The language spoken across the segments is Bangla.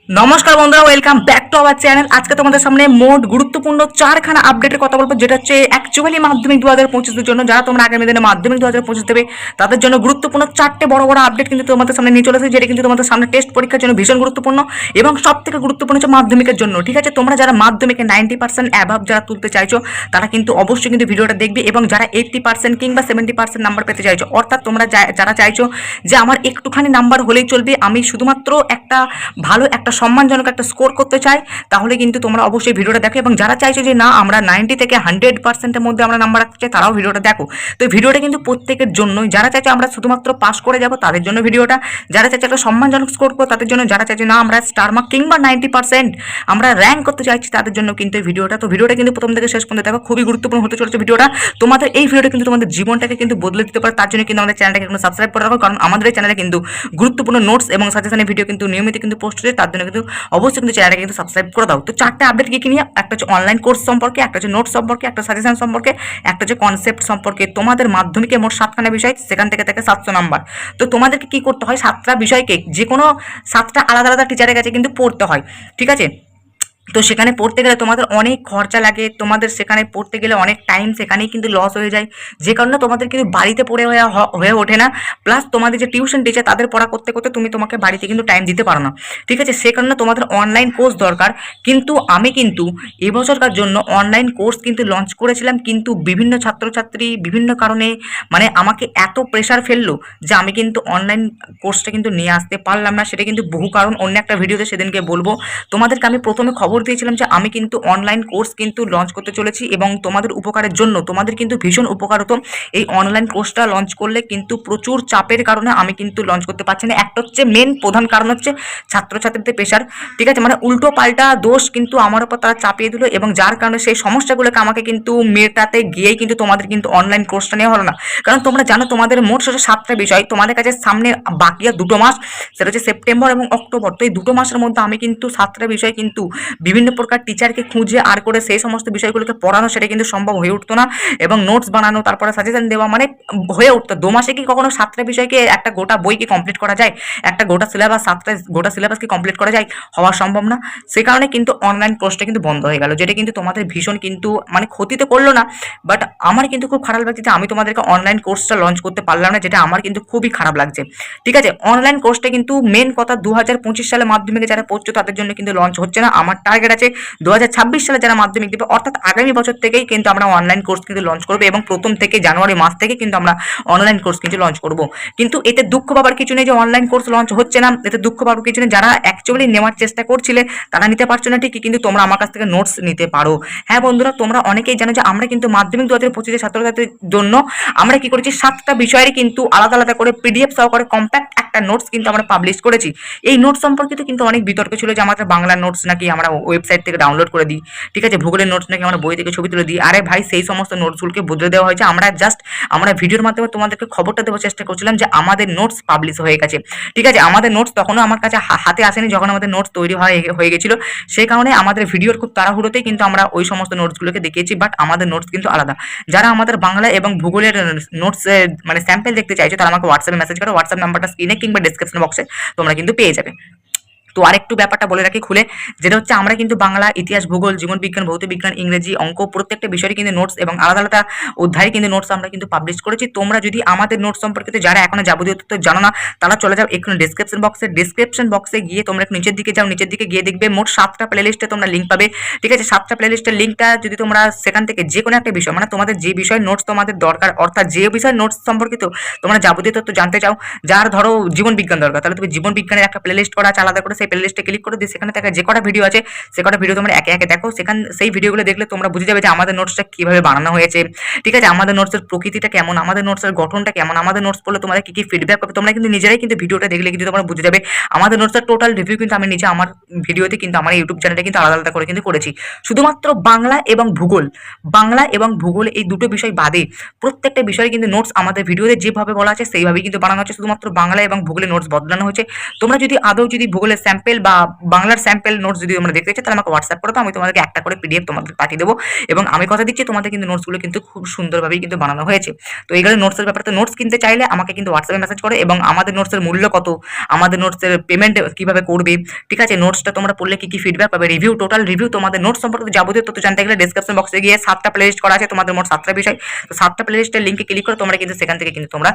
নমস্কার বন্ধুরা, welcome back to our channel. আজকে তোমাদের সামনে মোট গুরুত্বপূর্ণ চারখানা আপডেটের কথা বলবো, যেটা হচ্ছে অ্যাকচুয়ালি মাধ্যমিক 2025-এর জন্য, যারা তোমরা আগামী দিনে মাধ্যমিক 2025 দেবে তাদের জন্য গুরুত্বপূর্ণ চারটে বড় বড় আপডেট কিন্তু তোমাদের সামনে নিয়ে চলেছে, যেটা কিন্তু তোমাদের সামনে টেস্ট পরীক্ষার জন্য ভীষণ গুরুত্বপূর্ণ এবং সব থেকে গুরুত্বপূর্ণ হচ্ছে মাধ্যমিকের জন্য। ঠিক আছে, তোমরা যারা মাধ্যমিকে 90% অ্যাভাব যারা তুলতে চাইছো তারা কিন্তু অবশ্যই কিন্তু ভিডিওটা দেখবে, এবং যারা 80% কিংবা 70% নাম্বার পেতে চাইছো, অর্থাৎ তোমরা যারা চাইছো যে আমার একটুখানি নাম্বার হলেই চলবে, আমি শুধুমাত্র একটা ভালো একটা সম্মানজনক একটা স্কোর করতে চাই, তাহলে কিন্তু তোমরা অবশ্যই ভিডিওটা দেখো। এবং যারা চাইছো যে না আমরা 90 থেকে 100%-এর মধ্যে আমরা নাম্বার রাখতে চাই, তারাও ভিডিওটা দেখো। তো এই ভিডিওটা কিন্তু প্রত্যেকের জন্যই, যারা চাইছো আমরা শুধুমাত্র পাস করে যাব তাদের জন্য ভিডিওটা, যারা চাইছে একটা সম্মানজনক স্কোর করবো তাদের জন্য, যারা চাইছে না আমরা স্টার মার্ক কিংবা 90% আমরা র্যাঙ্ক করতে চাইছি তাদের জন্য কিন্তু এই ভিডিওটা। তো ভিডিওটা কিন্তু প্রথম থেকে শেষ পর্যন্ত দেখো, খুবই গুরুত্বপূর্ণ হতে চলেছে ভিডিওটা। তোমাদের এই ভিডিওটা কিন্তু তোমাদের জীবনটাকে কিন্তু বদলে দিতে পারে, তার জন্য কিন্তু আমাদের চ্যানেলটাকে কিন্তু সাবস্ক্রাইব করে রাখো, কারণ আমাদের এই চ্যানেলে কিন্তু গুরুত্বপূর্ণ নোটস এবং সাজেশনের ভিডিও কিন্তু নিয়মিত কিন্তু পোস্ট হচ্ছে, তার জন্য কিন্তু অবশ্যই কিন্তু চ্যানেলটাকে কিন্তু সাবস্ক্রাইব করে দাও। তো চারটে আপডেট কি নিয়ে, একটা হচ্ছে অনলাইন কোর্স সম্পর্কে, একটা হচ্ছে নোটস সম্পর্কে, একটা সাজেশন সম্পর্কে, একটা হচ্ছে কনসেপ্ট সম্পর্কে। তোমাদের মাধ্যমিকে মোট 7খানা বিষয়, সেখান থেকে থাকে 700 নাম্বার। তো তোমাদেরকে কি করতে হয়, 7টা বিষয়কে যে কোনো 7টা আলাদা আলাদা টিচারের কাছে কিন্তু পড়তে হয়। ঠিক আছে, তো সেখানে পড়তে গেলে তোমাদের অনেক খরচা লাগে, তোমাদের সেখানে পড়তে গেলে অনেক টাইম সেখানেই কিন্তু লস হয়ে যায়, যে কারণে তোমাদের কিন্তু বাড়িতে পড়ে হয়ে ওঠে না। প্লাস তোমাদের যে টিউশন টিচার তাদের পড়া করতে করতে তোমাকে বাড়িতে কিন্তু টাইম দিতে পারো না। ঠিক আছে, সে কারণে তোমাদের অনলাইন কোর্স দরকার। কিন্তু আমি কিন্তু এবছরকার জন্য অনলাইন কোর্স কিন্তু লঞ্চ করেছিলাম, কিন্তু বিভিন্ন ছাত্রছাত্রী বিভিন্ন কারণে মানে আমাকে এত প্রেশার ফেললো যে আমি কিন্তু অনলাইন কোর্সটা কিন্তু নিয়ে আসতে পারলাম না। সেটা কিন্তু বহু কারণ, অন্য একটা ভিডিওতে সেদিনকে বলবো। তোমাদেরকে আমি প্রথমে খবর দিয়েছিলাম যে আমি কিন্তু অনলাইন কোর্স কিন্তু লঞ্চ করতে চলেছি, এবং তোমাদের উপকারের জন্য, তোমাদের কিন্তু ভীষণ উপকার হতো এই অনলাইন কোর্সটা লঞ্চ করলে। কিন্তু প্রচুর চাপের কারণে আমি কিন্তু লঞ্চ করতে পারছি না। একটা হচ্ছে মেন প্রধান কারণ হচ্ছে ছাত্রছাত্রীদের প্রেশার। ঠিক আছে, মানে উল্টো পাল্টা দোষ কিন্তু আমার উপর তারা চাপিয়ে দিল, এবং যার কারণে সেই সমস্যাগুলোকে আমাকে কিন্তু মেটাতে গিয়েই কিন্তু তোমাদের কিন্তু অনলাইন কোর্সটা নেওয়া হলো না। কারণ তোমরা জানো তোমাদের মোট 7টা বিষয় তোমাদের কাছে সামনে বাকি আর 2 মাস, সেটা হচ্ছে সেপ্টেম্বর এবং অক্টোবর। তো এই 2 মাসের মধ্যে আমি কিন্তু 7টা বিষয় কিন্তু বিভিন্ন প্রকার টিচারকে খুঁজে আর করে সেই সমস্ত বিষয়গুলোকে পড়ানো, সেটা কিন্তু সম্ভব হয়ে উঠতো না। এবং নোটস বানানো, তারপরে সাজেশন দেওয়া, মানে হয়ে উঠতো 2 মাসে কি কখনো 7টা বিষয়কে একটা গোটা বইকে কমপ্লিট করা যায়? একটা গোটা সিলেবাস, 7টা গোটা সিলেবাসকে কমপ্লিট করা যায়? হওয়া সম্ভব না। সে কারণে কিন্তু অনলাইন কোর্সটা কিন্তু বন্ধ হয়ে গেল, যেটা কিন্তু তোমাদের ভীষণ কিন্তু মানে ক্ষতি তো করলো না, বাট আমার কিন্তু খুব খারাপ লাগছে যে আমি তোমাদেরকে অনলাইন কোর্সটা লঞ্চ করতে পারলাম না, যেটা আমার কিন্তু খুবই খারাপ লাগছে। ঠিক আছে, অনলাইন কোর্সটা কিন্তু মেন কথা 2025 সালে মাধ্যমিকে যারা পড়ছো তাদের জন্য কিন্তু লঞ্চ হচ্ছে না। আমার টার্গেট আছে 2026 সালে যারা মাধ্যমিক দেবে, অর্থাৎ আগামী বছর থেকেই কিন্তু আমরা অনলাইন কোর্স কিন্তু লঞ্চ করবো, এবং প্রথম থেকে জানুয়ারি মাস থেকে কিন্তু আমরা অনলাইন কোর্স কিন্তু লঞ্চ করব। কিন্তু এতে দুঃখ পাবার কিছু নেই যে অনলাইন কোর্স লঞ্চ হচ্ছে না, এতে দুঃখ পাবার কিছু নেই। যারা অ্যাকচুয়ালি নেওয়ার চেষ্টা করছিলে তারা নিতে পারছো না ঠিকই, কিন্তু তোমরা আমার কাছ থেকে নোটস নিতে পারো। হ্যাঁ বন্ধুরা, তোমরা অনেকেই জানো যে আমরা কিন্তু মাধ্যমিক 2025 ছাত্রছাত্রীর জন্য আমরা কি করেছি, 7টা বিষয়েরই কিন্তু আলাদা আলাদা করে পিডিএফ সহকারে কম্প্যাক্ট একটা নোটস কিন্তু আমরা পাবলিশ করেছি। এই নোটস সম্পর্কিত কিন্তু অনেক বিতর্ক ছিল যে আমাদের বাংলা নোটস নাকি আমরা ওয়েবসাইট থেকে ডাউনলোড করে দিই, ঠিক আছে, ভূগোলের নোটস নাকি আমরা বই থেকে ছবি তুলে দিই। আরে ভাই, সেই সমস্ত নোটসগুলোকে বদলে দেওয়া হয়েছে। আমরা ভিডিওর মাধ্যমে তোমাদেরকে খবরটা দেওয়ার চেষ্টা করছিলাম যে আমাদের নোটস পাবলিশ হয়ে গেছে। ঠিক আছে, আমাদের নোটস তখনও আমার কাছে হাতে আসেনি, যখন আমাদের নোটস তৈরি হয়ে গেছিল। সেই কারণে আমাদের ভিডিওর খুব তাড়াহুড়োতেই কিন্তু আমরা ওই সমস্ত নোটসগুলোকে দেখিয়েছি, বাট আমাদের নোটস কিন্তু আলাদা। যারা আমাদের বাংলা এবং ভূগোলের নোটস মানে স্যাম্পল দেখতে চাইছো, তারা আমাকে হোয়াটসঅ্যাপে মেসেজ করো। হোয়াটসঅ্যাপ নাম্বারটা স্ক্রিনে কিংবা ডেসক্রিপশন বক্সে তোমরা কিন্তু পেয়ে যাবে। তো আরেকটু ব্যাপারটা বলে রাখি খুলে, যেটা হচ্ছে আমরা কিন্তু বাংলা, ইতিহাস, ভূগোল, জীবন বিজ্ঞান, ভৌত বিজ্ঞান, ইংরেজি, অঙ্ক প্রত্যেকটা বিষয়ের কিন্তু নোটস এবং আলাদা আলাদা অধ্যায় কিন্তু নোটস আমরা কিন্তু পাবলিশ করেছি। তোমরা যদি আমাদের নোটস সম্পর্কিত যারা এখনো যাবতীয় তথ্য জানো না, তারা চলে যাও এখানে ডেসক্রিপশন বক্সে গিয়ে তোমরা একটু নিচের দিকে যাও, নিচের দিকে গিয়ে দেখবে মোট 7টা প্লেলিস্টে তোমরা লিঙ্ক পাবে। ঠিক আছে, 7টা প্লেলিস্টের লিঙ্কটা যদি তোমরা সেখান থেকে যে কোনো একটা বিষয়, মানে তোমাদের যে বিষয় নোটস তোমাদের দরকার, অর্থাৎ যে বিষয় নোটস সম্পর্কিত তোমরা যাবতীয় তথ্য জানতে চাও, যার ধরো জীবন বিজ্ঞান দরকার, তাহলে তুমি জীবন বিজ্ঞানের একটা প্লেলিস্ট করা আছে আলাদা করে, সেই প্লেলিস্টে ক্লিক করে দিয়ে সেখানে থাকা যে কটা ভিডিও আছে সে কটা ভিডিও তোমরা একে একে দেখো। সেই ভিডিওগুলো দেখলে তোমরা বুঝে যাবে যে আমাদের নোটসটা কিভাবে বানানো হয়েছে। ঠিক আছে, আমাদের নোটসের প্রকৃতিটা কেমন, আমাদের নোটসের গঠনটা কেমন, আমাদের নোটস পড়লে তোমরা কি কি ফিডব্যাক পাবে, তোমরা কিন্তু নিজেরাই কিন্তু ভিডিওটা দেখলে কিন্তু তোমরা বুঝে যাবে। আমাদের নোটসের টোটাল রিভিউ কিন্তু আমি নিজে আমার ভিডিওতে কিন্তু আমার ইউটিউব চ্যানেলে কিন্তু আলাদা আলাদা করে কিন্তু করেছি। শুধুমাত্র বাংলা এবং ভূগোল এই দুটো বিষয় বাদে প্রত্যেকটা বিষয়ে কিন্তু নোটস আমাদের ভিডিওতে যেভাবে বলা আছে সেইভাবেই কিন্তু বানানো হচ্ছে। শুধুমাত্র বাংলা এবং ভূগোলের নোটস বদলানো হয়েছে। তোমরা যদি আদৌ যদি ভূগোলের স্যাম্পেল বা বাংলার স্যাম্পেল নোটস যদি তোমরা দেখতে চাও তাহলে আমাকে হোয়াটসঅ্যাপ করো, তো আমি তোমাদেরকে একটা করে পিডিএফ তোমাদের পাঠিয়ে দেবো। এবং আমি কথা দিচ্ছি তোমাদের কিন্তু নোটসগুলো কিন্তু খুব সুন্দরভাবেই কিন্তু বানানো হয়েছে। তো এইগুলো নোটসের ব্যাপারে, তো নোটস কিনতে চাইলে আমাকে কিন্তু হোয়াটসঅ্যাপে মেসেজ করো, এবং আমাদের নোটসের মূল্য কত, আমাদের নোটসের পেমেন্ট কিভাবে করবে, ঠিক আছে, নোটসটা তোমরা পড়লে কি কি ফিডব্যাক পাবে, রিভিউ, টোটাল রিভিউ, তোমাদের নোটস সম্পর্কে যাবতীয় তথ্য জানতে গেলে ডেসক্রিপশন বক্সে গিয়ে 7টা প্লেলিস্ট করা আছে, তোমাদের মোট 7টা বিষয়। তো 7টা প্লেলিস্টের লিঙ্কে ক্লিক করে তোমরা কিন্তু সেখান থেকে কিন্তু তোমরা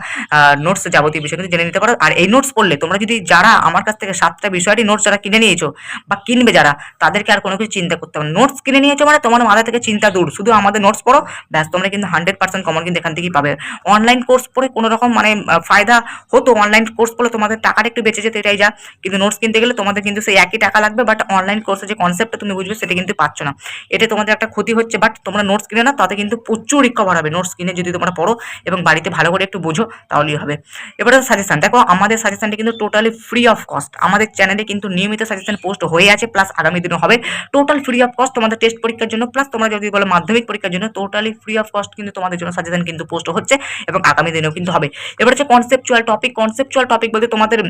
নোটস যাবতীয় বিষয় কিন্তু জেনে নিতে পারো। আর এই নোটস পড়লে তোমরা যদি, যারা আমার কাছ থেকে 7টা বিষয়টি নোটস যারা কিনে নিয়েছো বা কিনবে যারা, তাদেরকে আর কোনো কিছু চিন্তা করতে হবে না। নোটস কিনে নিয়েছো মানে তোমার মাথা থেকে চিন্তা দূর, শুধু আমাদের নোটস পড়ো, ব্যাস তোমরা কিন্তু 100% কমন কিন্তু এখান থেকেই পাবে। অনলাইন কোর্স পড়ে কোনো রকম মানে ফায়দা হতো, অনলাইন কোর্স পড়লে তোমাদের টাকাটা একটু বেঁচে যেতে, এটাই যা। কিন্তু নোটস কিনতে গেলে তোমাদের কিন্তু সেই একই টাকা লাগবে, বাট অনলাইন কোর্সে যে কনসেপ্টটা তুমি বুঝবে সেটা কিন্তু পাচ্ছ না, এটা তোমাদের একটা ক্ষতি হচ্ছে। বাট তোমরা নোটস কিনে না, তাতে কিন্তু প্রচুর রিকভার হবে। নোটস কিনে যদি তোমরা পড়ো এবং বাড়িতে ভালো করে একটু বোঝো তাহলেই হবে। এবারে সাজেশন দেখো, আমাদের সাজেশনটা কিন্তু টোটালি ফ্রি অফ কস্ট। আমাদের চ্যানেলে কিন্তু নিয়মিত সাজেশন পোস্ট হয়ে আছে, প্লাস আগামী দিনও হবে। টোটাল ফ্রি অফ কস্ট তোমাদের টেস্ট পরীক্ষার জন্য, প্লাস তোমরা যদি বলো মাধ্যমিক পরীক্ষার জন্য, টোটালি ফ্রি অফ কস্ট কিন্তু তোমাদের জন্য সাজেশন কিন্তু পোস্ট হচ্ছে এবং আগামী দিনেও কিন্তু হবে। এবার হচ্ছে কনসেপচুয়াল টপিক। কনসেপচুয়াল টপিক বলতে তোমাদের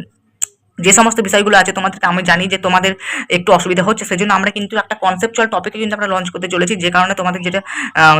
যে সমস্ত বিষয়গুলো আছে, তোমাদেরকে আমি জানি যে তোমাদের একটু অসুবিধা হচ্ছে, সেজন্য আমরা কিন্তু একটা কনসেপচুয়াল টপিকে কিন্তু আমরা লঞ্চ করতে চলেছি, যে কারণে তোমাদের যেটা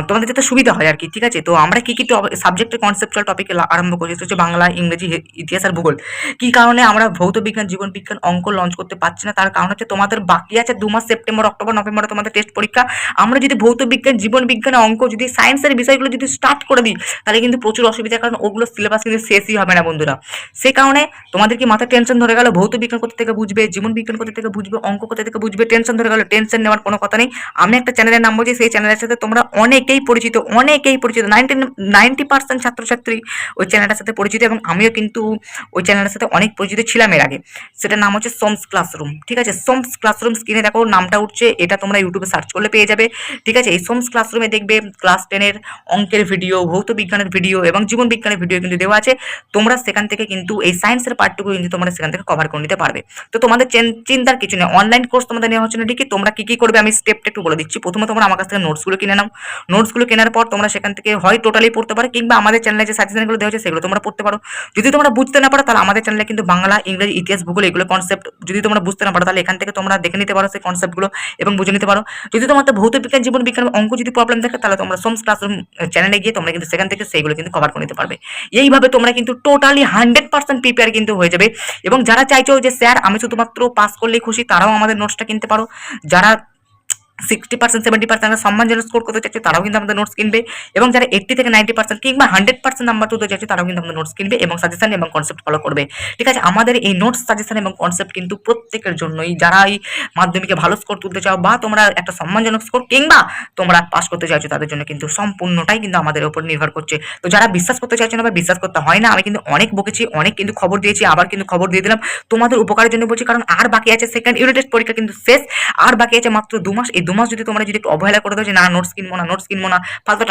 তোমাদের যেটা সুবিধা হয় আর কি, ঠিক আছে। তো আমরা কি কি সাবজেক্টের কনসেপচুয়াল টপিকে আরম্ভ করছি, হচ্ছে বাংলা, ইংরেজি, ইতিহাস আর ভূগোল। কি কারণে আমরা ভৌত বিজ্ঞান, জীবন বিজ্ঞান, অঙ্ক লঞ্চ করতে পারছি না, তার কারণ হচ্ছে তোমাদের বাকি আছে 2 মাস, সেপ্টেম্বর, অক্টোবর, নভেম্বরে তোমাদের টেস্ট পরীক্ষা। আমরা যদি ভৌত বিজ্ঞান, জীবন বিজ্ঞান, অঙ্ক, যদি সায়েন্সের বিষয়গুলো যদি স্টার্ট করে দিই, তাহলে কিন্তু প্রচুর অসুবিধা, কারণ ওগুলো সিলেবাস কিন্তু শেষই হবে না বন্ধুরা। সে কারণে তোমাদের কি মাথা টেনশন ধরে গেল, ভৌত বিজ্ঞান কোথা থেকে বুঝবে, জীবন বিজ্ঞান কোথা থেকে বুঝবে, অঙ্ক কোথা থেকে বুঝবে, টেনশন ধরে গেল। টেনশন নেওয়ার কোনো কথা নেই। আমি একটা চ্যানেলের নাম বলছি, সেই চ্যানেলের সাথে তোমরা অনেকেই পরিচিত, 90% ছাত্রছাত্রী ওই চ্যানেলটার সাথে পরিচিত, এবং আমিও কিন্তু ওই চ্যানেলের সাথে অনেক পরিচিত ছিলাম এর আগে। সেটার নাম হচ্ছে সোমস ক্লাসরুম, ঠিক আছে। সোমস ক্লাসরুম, স্ক্রিনে দেখো নামটা উঠছে, এটা তোমরা ইউটিউবে সার্চ করলে পেয়ে যাবে, ঠিক আছে। এই সোমস ক্লাসরুমে দেখবে ক্লাস 10-এর অঙ্কের ভিডিও, ভৌত বিজ্ঞানের ভিডিও এবং জীবন বিজ্ঞানের ভিডিও কিন্তু দেওয়া আছে। তোমরা সেখান থেকে কিন্তু এই সায়েন্সের পার্টটুকু কিন্তু তোমরা সেখান থেকে কভার করে নিতে পারবে। তো তোমাদের চিন্তার কিছু নেই, অনলাইন কোর্স তোমাদের নেওয়া হচ্ছে না, ঠিকই। তোমরা কি কি করবে আমি স্টেপটা একটু বলে দিচ্ছি। প্রথমে তোমরা আমার কাছ থেকে নোটসগুলো কিনে নাও। নোটসগুলো কেনার পর তোমরা সেখান থেকে হয় টোটালি পড়তে পারো, কিংবা আমাদের চ্যানেলে যে সাজেশনগুলো দেওয়া হচ্ছে সেগুলো তোমরা পড়তে পারো। যদি তোমরা বুঝতে না পারো, তাহলে আমাদের চ্যানেলে কিন্তু বাংলা, ইংরেজি, ইতিহাস, ভূগোল এগুলো কনসেপ্ট যদি তোমরা বুঝতে না পারো, তাহলে এখান থেকে তোমরা দেখে নিতে পারো সেই কনসেপ্টগুলো এবং বুঝে নিতে পারো। যদি তোমাদের ভৌত বিজ্ঞান, জীবন বিজ্ঞান, অঙ্ক যদি প্রবলেম থাকে, তাহলে তোমরা সোমস ক্লাসরুম চ্যানেলে গিয়ে তোমরা কিন্তু সেখান থেকে সেইগুলো কিন্তু কভার করে নিতে পারবে। এইভাবে তোমরা কিন্তু টোটালি 100% প্রিপেয়ার কিন্তু হয়ে যাবে। এবং যারা চাইছো যে স্যার আমি শুধুমাত্র পাস করলেই খুশি, তারাও আমাদের নোটসটা কিনতে পারো। যারা 60% 70% সম্মানজনক স্কোর করতে চাইছে তারাও কিন্তু আমাদের নোটস কিনবে, এবং যারা 80 থেকে 90% কিংবা 100% নাম্বার তুলতে চাইছে তারাও কিন্তু আমাদের নোটস কিনবে এবং সাজেশন এবং কনসেপ্ট ফলো করবে, ঠিক আছে। আমাদের এই নোটস, সাজেশন এবং কনসেপ্ট কিন্তু প্রত্যেকের জন্যই, যারা এই মাধ্যমিকে ভালো স্কোর তুলতে চাও বা তোমরা একটা সম্মানজনক স্কোর কিংবা তোমরা পাস করতে চাইছো, তাদের জন্য কিন্তু সম্পূর্ণটাই কিন্তু আমাদের উপর নির্ভর করছে। তো যারা বিশ্বাস করতে চাইছো না বা বিশ্বাস করতে হয় না, আমি কিন্তু অনেক বকেছি, অনেক কিন্তু খবর দিয়েছি, আবার কিন্তু খবর দিয়ে দিলাম, তোমাদের উপকারের জন্য বলছি, কারণ আর বাকি আছে সেকেন্ড ইউনিট টেস্ট পরীক্ষা কিন্তু শেষ, আর বাকি আছে মাত্র 2 মাস। এই 2 মাস যদি তোমরা যদি একটু অবহেলা করে দাও যে না নোটস কিনবো না, নোটস কিনবো না, ফালতু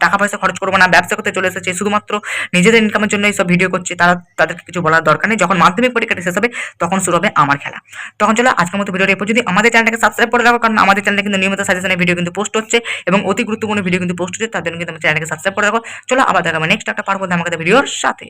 টাকা পয়সা খরচ করবো না, ব্যবসা করতে চলে এসেছে, শুধুমাত্র নিজেদের ইনকামের জন্য এইসব ভিডিও করছে, তাদেরকে কিছু বলার দরকার নেই। যখন মাধ্যমিক পরীক্ষাটা শেষ হবে তখন শুরু হবে আমার খেলা। তখন চলো আজকের মতো ভিডিওটা এরপর, যদি আমাদের চ্যানেলটাকে সাবস্ক্রাইব করে রাখো, কারণ আমাদের চ্যানেলে কিন্তু নিয়মিত সাজেশনের ভিডিও কিন্তু পোস্ট হচ্ছে এবং অতি গুরুত্বপূর্ণ ভিডিও কিন্তু পোস্ট হচ্ছে, তার জন্য কিন্তু আমাদের চ্যানেলটাকে সাবস্ক্রাইব করে রাখো। চলো আবার দেখাবো নেক্সট একটা পারবো আমাদের ভিডিওর সাথে।